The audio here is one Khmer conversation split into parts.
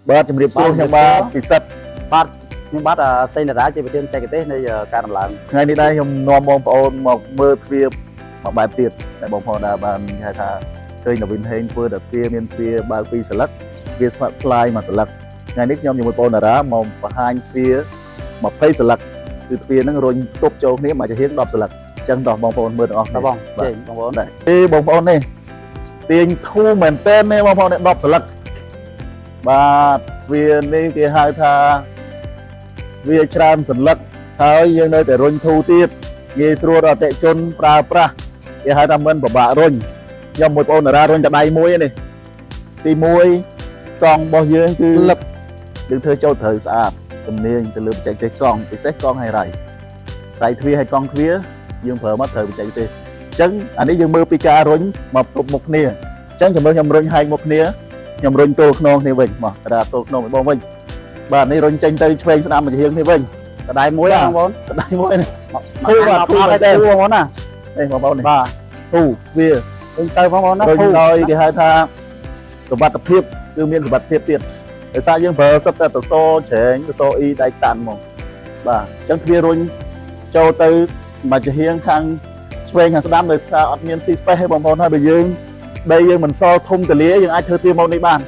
បាទជំរាបសួរខ្ញុំបាទពិសិដ្ឋបាទខ្ញុំបាទសេនតារាជាប្រធានចែកទេសនៃការដំឡើងថ្ងៃនេះដែរខ្ញុំនាំបងប្អូនមកមើលទ្វារមួយបែបទៀតដែលបងប្អូនដែរបានហៅថាឃើញនវិនហេងធ្វើតែទ្វារមានទ្វារបើក2សន្លឹកទ្វារស្វាត់ស្លាយ1សន្លឹកថ្ងៃនេះខ្ញុំជាមួយបងតារាមកបង្ហាញទ្វារ20សន្លឹកគឺទ្វារហ្នឹងរុញទប់ចូលគ្នាមកជារៀង10សន្លឹកអញ្ចឹងដល់បងប្អូនមើលទាំងអស់គ្នាបងចេញបងប្អូនដែរបងប្អូននេះទាញធូរមែនតើនេះបងប្អូននេះ10សន្លឹកបាទទ្វារនេះគេហៅថាវាច្រើនសន្លឹកហើយយើងនៅតែរុញធូរទៀតងាយស្រួលដល់អតិថិជនប្រើប្រាស់គេហៅថាមិនពិបាករុញខ្ញុំមួយបងតារារុញតែដៃមួយនេះទី1កង់របស់យើងគឺលឹបយើងធ្វើចូលត្រូវស្អាតជំនាញទៅលើបច្ចេកទេសកង់ពិសេសកង់ហៃរ៉ៃដៃទ្វារហើយកង់ទ្វារយើងប្រើមកត្រូវបច្ចេកទេសអញ្ចឹងអានេះយើងមើលពីការរុញមកទប់មុខគ្នាអញ្ចឹងជំរឿនខ្ញុំរុញហែកមុខគ្នាខ្ញុំរុញទល់ខ្នងគ្នាវិញមកតារាទល់ខ្នងបងវិញបាទនេះរុញចេញទៅឆ្វេងស្ដាំមកជាងគ្នាវិញតដៃមួយបងប្អូនតដៃមួយនេះធូរបាទធូរតែធូរបងប្អូនណានេះបងប្អូននេះបាទធូរវារុញទៅបងប្អូនណារុញដោយគេហៅថាសុវត្ថិភាពគឺមានសុវត្ថិភាពទៀតដោយសារយើងប្រើសិតតែតសច្រែងតសអ៊ីដៃតាន់ហ្មងបាទអញ្ចឹងទ្វាររុញចូលទៅមកជាងខាងឆ្វេងខាងស្ដាំដោយសារអត់មានស៊ីស្ពេសទេបងប្អូនហើយបើយើងដីយើងមិនសល់ធំទលាយើងអាចធ្វើទ្វារម៉ូតនេះបាន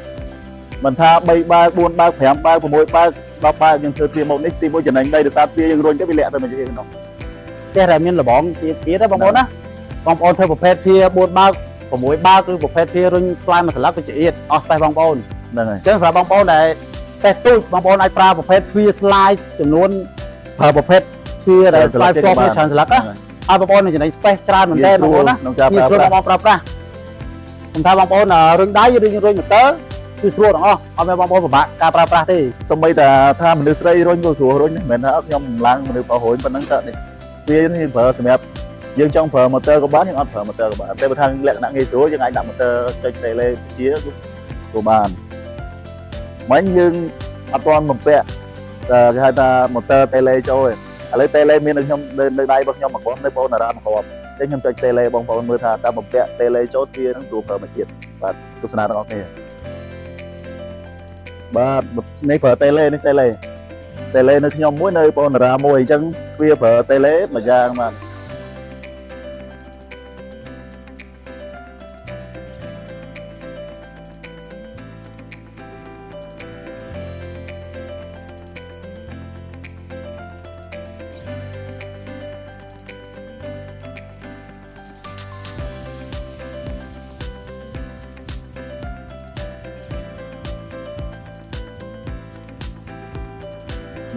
មិនថា3បើក4បើក5បើក6បើក10បើកយើងធ្វើទ្វារម៉ូតនេះទី1ចំណេញដីដោយសារទ្វារយើងរុញទៅវាលាក់ទៅមកជាងនោះផ្ទះដែលមានលបងទៀតណាបងប្អូនណាបងប្អូនធ្វើប្រភេទទ្វារ4បើក6បើកគឺប្រភេទទ្វាររុញស្លាយមួយសន្លឹកទៅជាទៀតអស់ស្ពេសបងប្អូនហ្នឹងហើយអញ្ចឹងសម្រាប់បងប្អូនដែលស្ពេសទូចបងប្អូនអាចប្រើប្រភេទទ្វារស្លាយចំនួនប្រើប្រភេទទ្វារដែលស្លាយជាប់ច្រើនសន្លឹកណាហើយបងប្អូននឹងចំណេញស្ពេសច្រើនមែនទែនបងប្អូនណាងាយស្រួលបងប្អូនប្រើប្រាស់ខ្ញុំថាបងប្អូនរុញដៃរុញម៉ូទ័រគឺស្រួលទាំងអស់អត់មានបងប្អូនពិបាកការប្រើប្រាស់ទេសូម្បីតែថាមនុស្សស្រីរុញក៏ស្រួលរុញដែរមិនថាខ្ញុំមិនឡើងមនុស្សបោះរុញប៉ុណ្ណឹងតើនេះវានេះប្រើសម្រាប់យើងចង់ប្រើម៉ូទ័រក៏បានយើងអត់ប្រើម៉ូទ័រក៏បានតែបើថាលក្ខណៈងាយស្រួលយើងអាចដាក់ម៉ូទ័រចុចតេឡេជាក៏បានមិញយើងអត់ទាន់បំពាក់គេហៅថាម៉ូទ័រតេឡេចូលទេឥឡូវតេឡេមាននៅខ្ញុំនៅដៃរបស់ខ្ញុំមកគាត់នៅបងតារាមកគាត់អញ្ចឹងខ្ញុំចុចតេឡេបងប្អូនមើលថាតើបំពាក់តេឡេចូលវានឹងស្រួលប្រើមកទៀតបាទទស្សនាទាំងអស់គ្នាបាទនេះប្រើតេឡេនេះតេឡេនៅខ្ញុំមួយនៅបងតារាមួយអញ្ចឹងវាប្រើតេឡេមួយយ៉ាងបាទ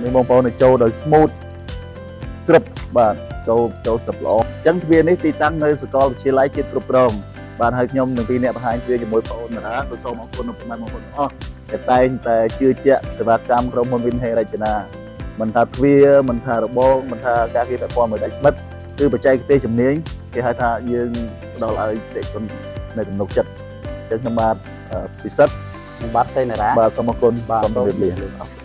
នេះបងប្អូនចូលដោយ smooth ស្រិបបាទចូលស្រិបល្អអញ្ចឹងទ្វារនេះទីតាំងនៅសាកលវិទ្យាល័យជាតិគ្រប់គ្រងបាទហើយខ្ញុំនឹងពីអ្នកបង្ហាញទ្វារជាមួយបងប្អូនតារាក៏សូមអរគុណដល់បងប្អូនទាំងអស់ដែលតែងតែជឿជាក់សេវាកម្មក្រុមហ៊ុន Win Hay រចនាមិនថាទ្វារមិនថារបងមិនថាការងារពាក់ព័ន្ធមួយដៃស្មិតគឺបច្ចេកទេសជំនាញគេហៅថាយើងផ្ដល់ឲ្យអតិថិជននៅទំនុកចិត្តអញ្ចឹងខ្ញុំបាទពិសិដ្ឋខ្ញុំបាទសេនតារាបាទសូមអរគុណបាទសូមជម្រាបលា